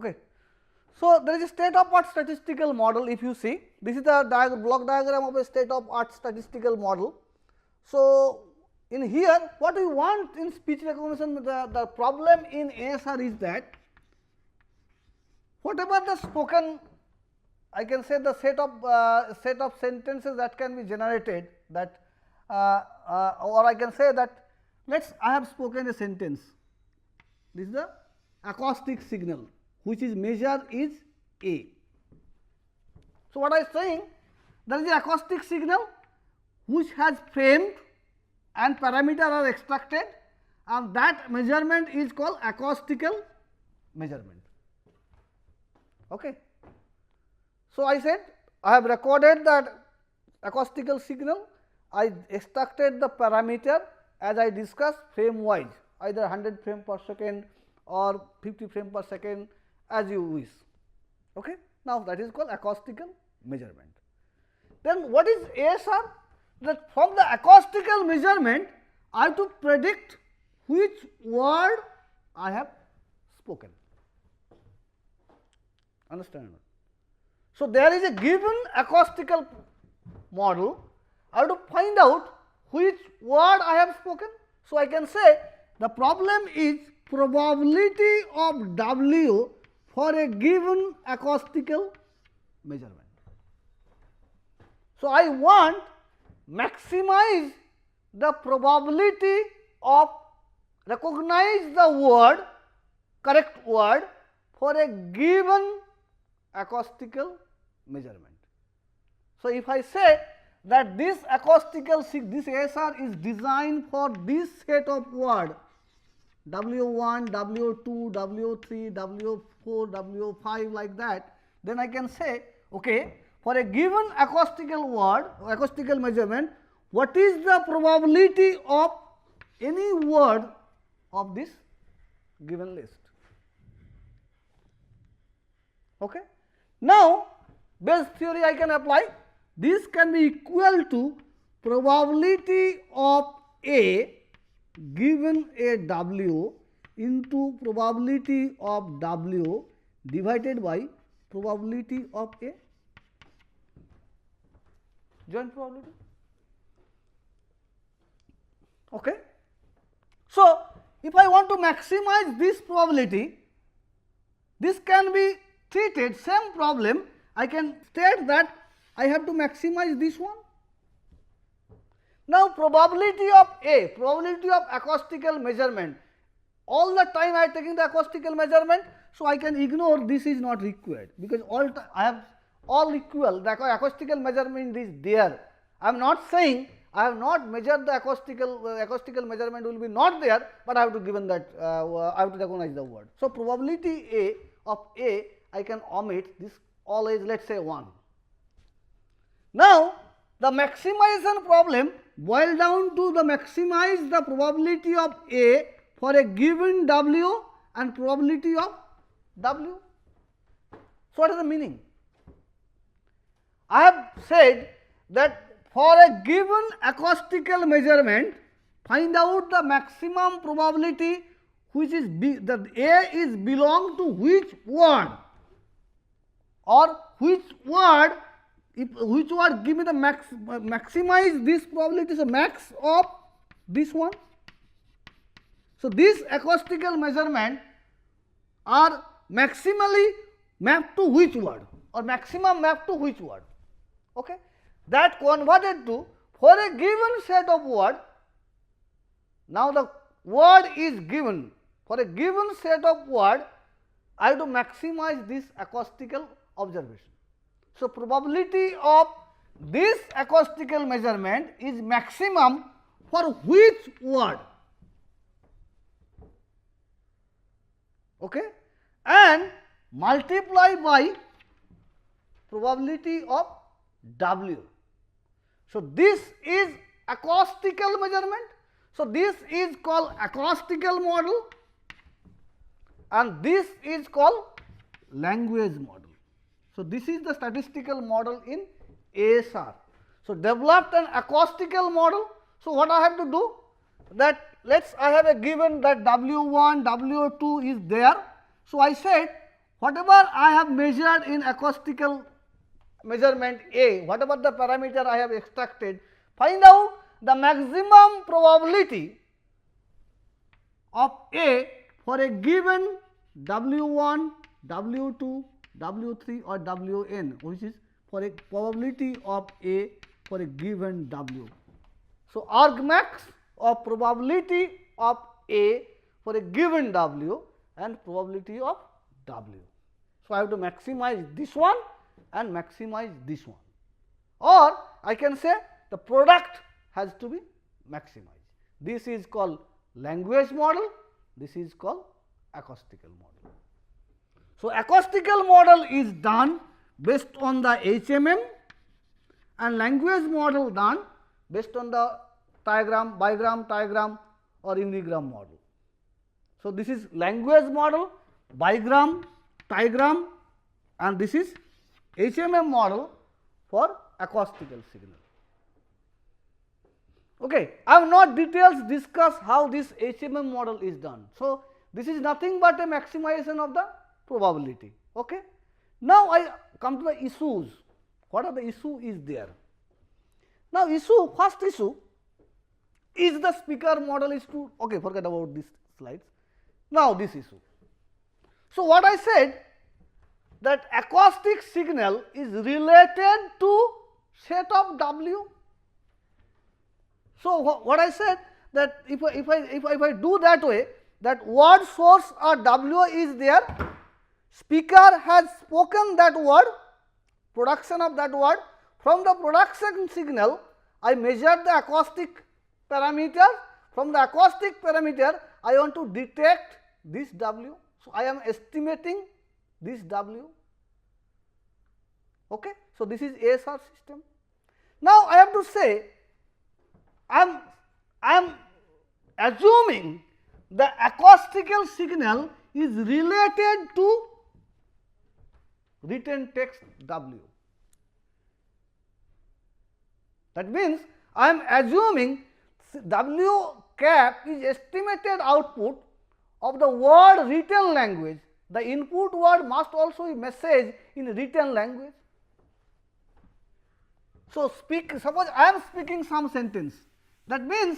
Okay. So, there is a state of art statistical model. If you see, this is the block diagram of a state of art statistical model. So, in here what we want in speech recognition, the problem in ASR is that whatever the spoken, I can say the set of sentences that can be generated, that or I can say that I have spoken a sentence. This is the acoustic signal which is measured is A. So, what I am saying, there is a acoustic signal which has framed and parameter are extracted, and that measurement is called acoustical measurement. Okay. So, I said I have recorded that acoustical signal, I extracted the parameter as I discussed frame wise, either 100 frame per second or 50 frame per second as you wish. Okay. Now, that is called acoustical measurement. Then what is ASR? That from the acoustical measurement I have to predict which word I have spoken. Understand? So, there is a given acoustical model, I have to find out which word I have spoken. So, I can say the problem is probability of W for a given acoustical measurement. So, I want maximize the probability of recognize the word, correct word for a given acoustical measurement. So, if I say that this acoustical, this ASR is designed for this set of word W1, W2, W3, W4, W5 like that, then I can say okay, for a given acoustical word, acoustical measurement, what is the probability of any word of this given list. Okay. Now, Bayes theory I can apply. This can be equal to probability of A given a W into probability of W divided by probability of A, joint probability. Okay. So, if I want to maximize this probability, this can be treated same problem. I can state that I have to maximize this one. Now, probability of A, probability of acoustical measurement, all the time I am taking the acoustical measurement. So, I can ignore this is not required, because I have all equal, the acoustical measurement is there. I am not saying I have not measured the acoustical measurement will be not there, but I have to given that I have to recognize the word. So, probability A of A I can omit this always, let us say 1. Now, the maximization problem boil down to the maximize the probability of A for a given W and probability of W. So, what is the meaning? I have said that for a given acoustical measurement, find out the maximum probability which is the A is belong to which word, or which word, which word give me the maximize this probability. So, max of this one. So, this acoustical measurement are maximally mapped to which word or maximum map to which word. Okay. That converted to for a given set of word. Now, the word is given for a given set of word, I have to maximize this acoustical observation. So, probability of this acoustical measurement is maximum for which word, okay, and multiply by probability of W. So, this is acoustical measurement. So, this is called acoustical model and this is called language model. So, this is the statistical model in ASR. So, developed an acoustical model. So, what I have to do that I have a given that W1, W2 is there. So, I said whatever I have measured in acoustical measurement A, whatever the parameter I have extracted, find out the maximum probability of A for a given W1, W2, W3 or Wn, which is for a probability of A for a given W. So, argmax of probability of A for a given W and probability of W. So, I have to maximize this one and maximize this one, or I can say the product has to be maximized. This is called language model, this is called acoustical model. So, acoustical model is done based on the HMM and language model done based on the diagram, bigram, trigram or unigram model. So, this is language model, bigram, trigram and this is HMM model for acoustical signal. Okay. I have not details discussed how this HMM model is done. So, this is nothing but a maximization of the probability. Okay. Now, I come to the issues. What are the issue is there? Now, first issue is the speaker model is to, okay, forget about these slides. Now, this issue. So, what I said that acoustic signal is related to set of W. So, what I said that if I do that way, that word source or W is there, speaker has spoken that word, production of that word, from the production signal I measure the acoustic parameter, from the acoustic parameter I want to detect this W. So, I am estimating this W. Okay. So, this is ASR system. Now, I have to say I am assuming the acoustical signal is related to written text W. That means, I am assuming W cap is estimated output of the word written language. The input word must also be message in written language. So, suppose I am speaking some sentence. That means,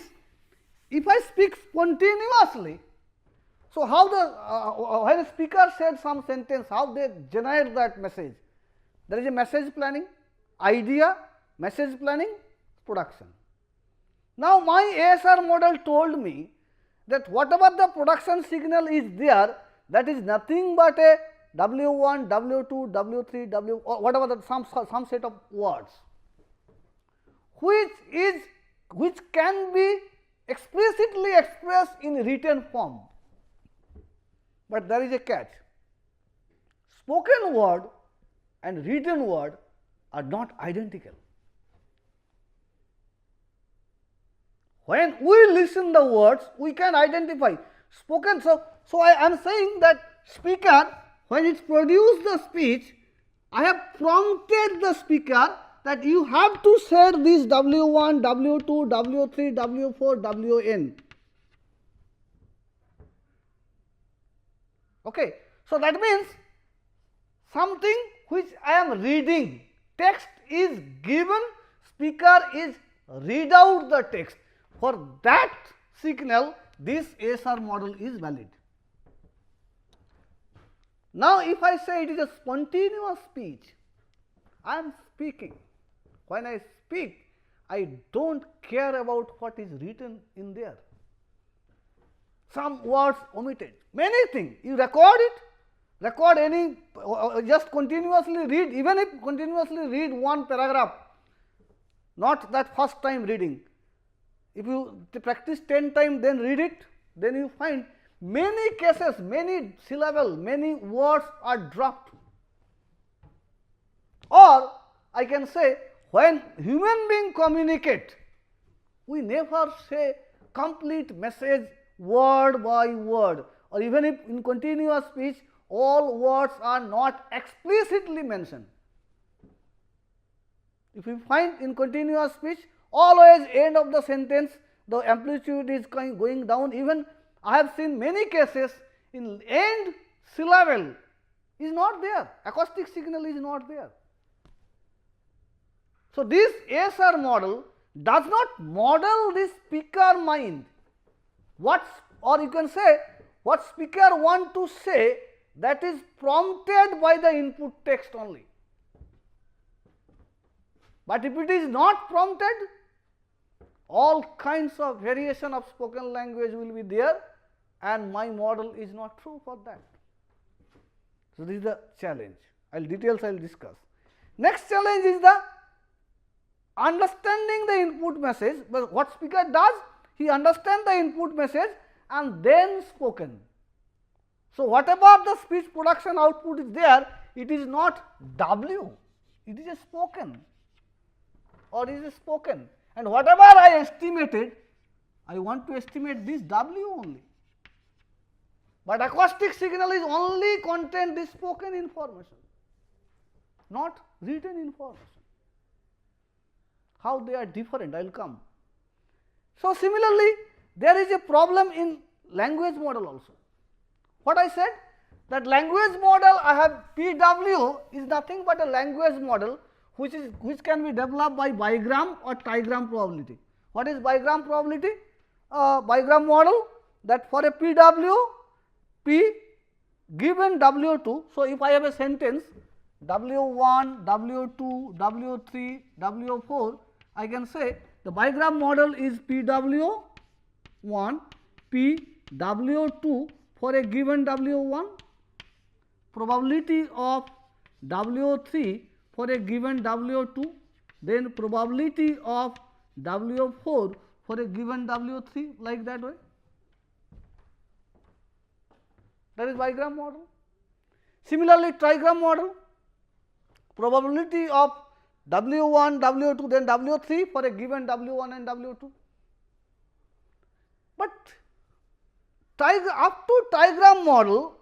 if I speak spontaneously, so how the when a speaker said some sentence, how they generate that message? There is a message planning, idea, message planning, production. Now, my ASR model told me that whatever the production signal is there, that is nothing but a W1, W2, W3, W or whatever the some set of words, which can be explicitly expressed in written form. But there is a catch. Spoken word and written word are not identical. When we listen the words, we can identify spoken. So I am saying that speaker, when it produces the speech, I have prompted the speaker that you have to say this W1, W2, W3, W4, Wn. Okay. So, that means something which I am reading, text is given, speaker is read out the text. For that signal, this ASR model is valid. Now, if I say it is a spontaneous speech, I am speaking. When I speak, I do not care about what is written in there. Some words omitted, many things. You record it, record any, just continuously read, even if continuously read one paragraph, not that first time reading. If you practice 10 times, then read it, then you find many cases, many syllables, many words are dropped. Or I can say, when human beings communicate, we never say complete message word by word, or even if in continuous speech all words are not explicitly mentioned. If you find in continuous speech, always end of the sentence the amplitude is going down. Even I have seen many cases in end syllable is not there, acoustic signal is not there. So, this ASR model does not model the speaker mind, or you can say what speaker want to say, that is prompted by the input text only. But if it is not prompted, all kinds of variation of spoken language will be there, and my model is not true for that. So, this is the challenge. Details I will discuss. Next challenge is the understanding the input message. But what speaker does? He understands the input message and then spoken. So, whatever the speech production output is there, it is not W, it is a spoken, or it is a spoken, and whatever I estimated, I want to estimate this W only. But acoustic signal is only contain this spoken information, not written information. How they are different, I will come. So, similarly, there is a problem in language model also. What I said, that language model I have PW is nothing but a language model which can be developed by bigram or trigram probability. What is bigram probability? Bigram model, that for a PW, P given W2. So, if I have a sentence W1, W2, W3, W4, I can say the bigram model is PW1, PW2 for a given W1, probability of W3 for a given W2, then probability of W4 for a given W3, like that way. That is bigram model. Similarly, trigram model, probability of W1, W2, then W3 for a given W1 and W2. But up to trigram model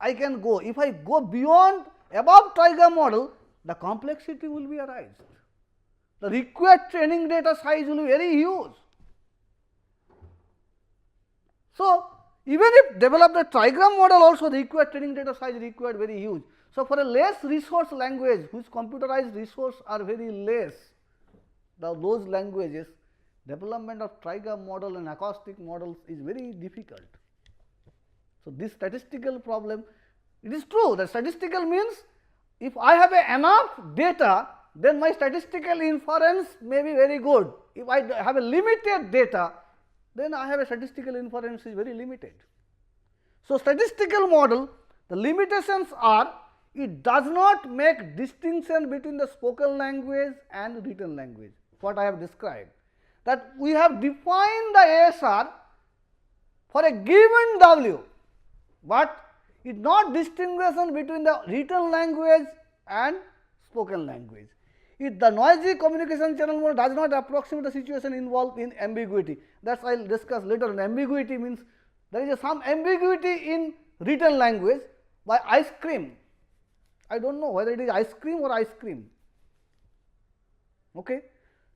I can go. If I go beyond above trigram model, the complexity will be arised. The required training data size will be very huge. So, even if develop the trigram model also, the required training data size required very huge. So, for a less resource language, whose computerized resource are very less, those languages, development of trigram model and acoustic models is very difficult. So, this statistical problem, it is true that statistical means if I have enough data, then my statistical inference may be very good. If I have a limited data, then I have a statistical inference is very limited. So, statistical model, the limitations are, it does not make distinction between the spoken language and written language, what I have described. That we have defined the ASR for a given W, but it not distinguishing between the written language and spoken language. If the noisy communication channel model does not approximate the situation involved in ambiguity, that I will discuss later on. Ambiguity means there is some ambiguity in written language by ice cream. I do not know whether it is ice cream or ice cream. Okay.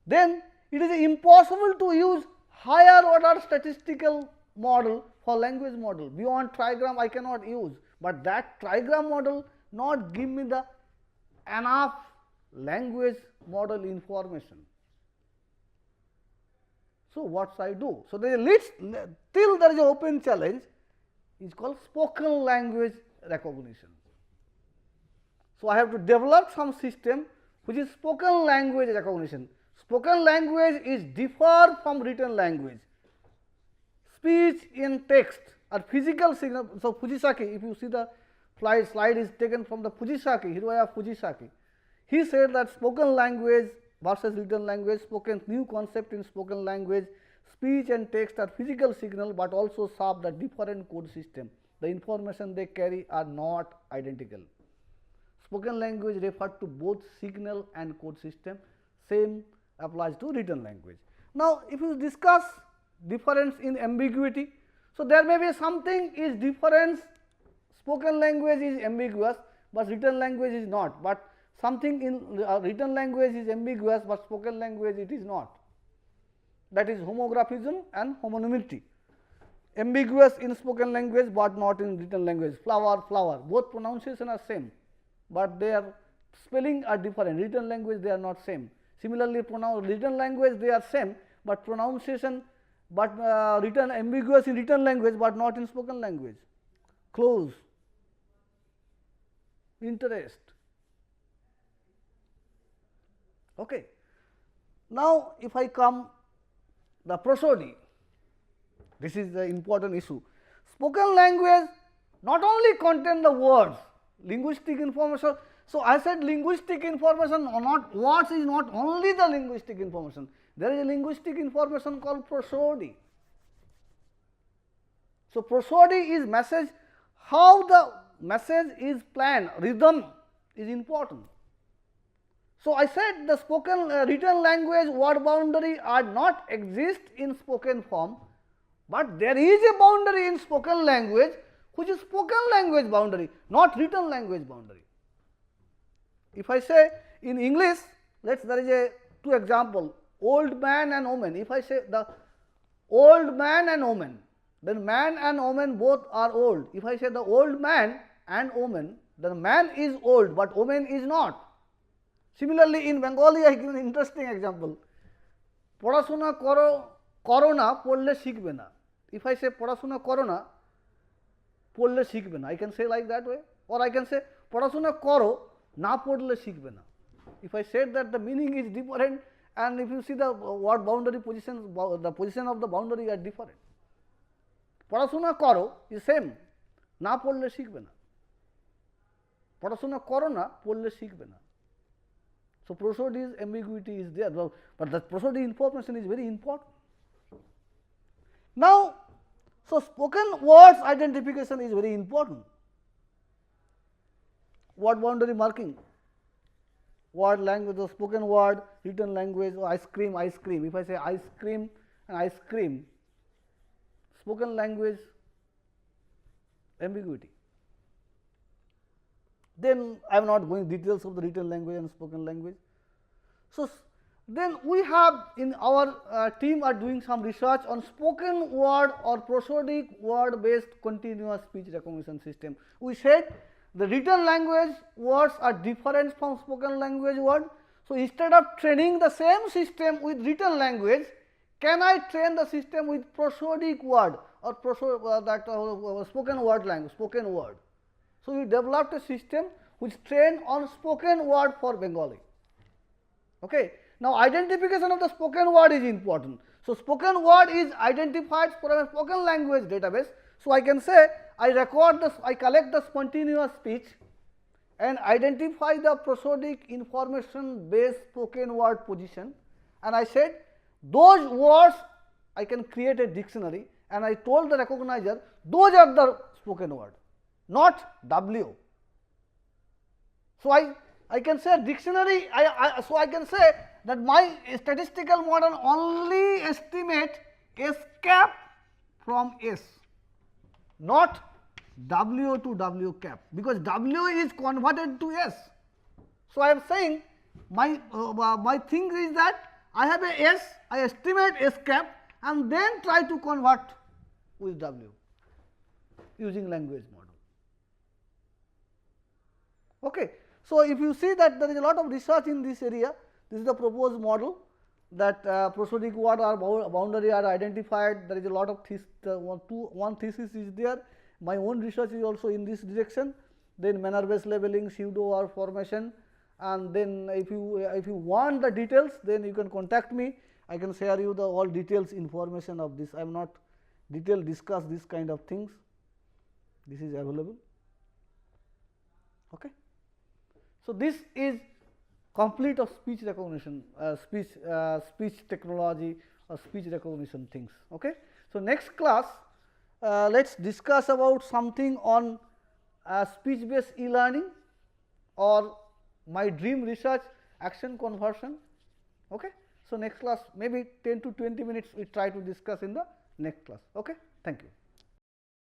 Then it is impossible to use higher order statistical model for language model. Beyond trigram I cannot use, but that trigram model not give me the enough language model information. So, what should I do? So, there is till there is an open challenge is called spoken language recognition. So, I have to develop some system which is spoken language recognition. Spoken language is differ from written language. Speech in text or physical signal. So, Fujisaki, if you see the slide is taken from the Fujisaki, Hiroya Fujisaki. He said that spoken language versus written language, new concept in spoken language, speech and text are physical signal, but also serve the different code system. The information they carry are not identical. Spoken language refer to both signal and code system, same applies to written language. Now, if you discuss difference in ambiguity, so there may be something is difference, spoken language is ambiguous, but written language is not, but something in written language is ambiguous, but spoken language it is not. That is homomorphism and homonymity. ambiguous in spoken language, but not in written language. Flower, flower, both pronunciation are same, but their spelling are different. Written language they are not same. Similarly, written language they are same, but pronunciation, but written ambiguous in written language, but not in spoken language. Close, interest. Okay. Now, if I come the prosody, this is the important issue. Spoken language not only contain the words, linguistic information. So, I said linguistic information or not, words is not only the linguistic information. There is a linguistic information called prosody. So, prosody is message, how the message is planned, rhythm is important. So, I said the spoken written language word boundary are not exist in spoken form, but there is a boundary in spoken language which is spoken language boundary, not written language boundary. If I say in English, there is a two example, old man and woman. If I say the old man and woman, then man and woman both are old. If I say the old man and woman, then man is old, but woman is not. Similarly, in Bengali, I give an interesting example. Porashona korona porle shikhbe na. If I say porashona korona porle shikhbe na, I can say like that way, or I can say porashona koro na porle shikhbe na. If I said that the meaning is different, and if you see the word boundary positions, the position of the boundary are different. Porashona koro is same, na porle shikhbe na. Porashona korona porle shikhbe na. So, prosody is ambiguity is there, but the prosody information is very important. Now, so spoken words identification is very important. Word boundary marking, word language, the spoken word, written language, ice cream, ice cream. If I say ice cream and ice cream, spoken language ambiguity. Then I am not going details of the written language and spoken language. So, then we have in our team are doing some research on spoken word or prosodic word based continuous speech recognition system. We said the written language words are different from spoken language word. So, instead of training the same system with written language, can I train the system with prosodic word or spoken word language, spoken word. So, we developed a system which trained on spoken word for Bengali. Okay. Now, identification of the spoken word is important. So, spoken word is identified from a spoken language database. So, I can say I collect the spontaneous speech and identify the prosodic information based spoken word position, and I said those words I can create a dictionary, and I told the recognizer those are the spoken word, not W. So, I can say dictionary, so I can say that my statistical model only estimate S cap from S, not W to W cap, because W is converted to S. So, I am saying my thing is that I have a S, I estimate S cap and then try to convert with W using language model. Okay. So, if you see that there is a lot of research in this area, this is the proposed model that prosodic word or boundary are identified. There is a lot of one thesis is there. My own research is also in this direction. Then manner based labeling, pseudo or formation, and then if you want the details, then you can contact me. I can share you the all details information of this. I am not detail discuss this kind of things. This is available. Okay. So, this is complete of speech recognition, speech technology or speech recognition things. Okay. So, next class let us discuss about something on speech based e-learning or my dream research action conversion. Okay. So, next class maybe 10 to 20 minutes we try to discuss in the next class. Okay. Thank you.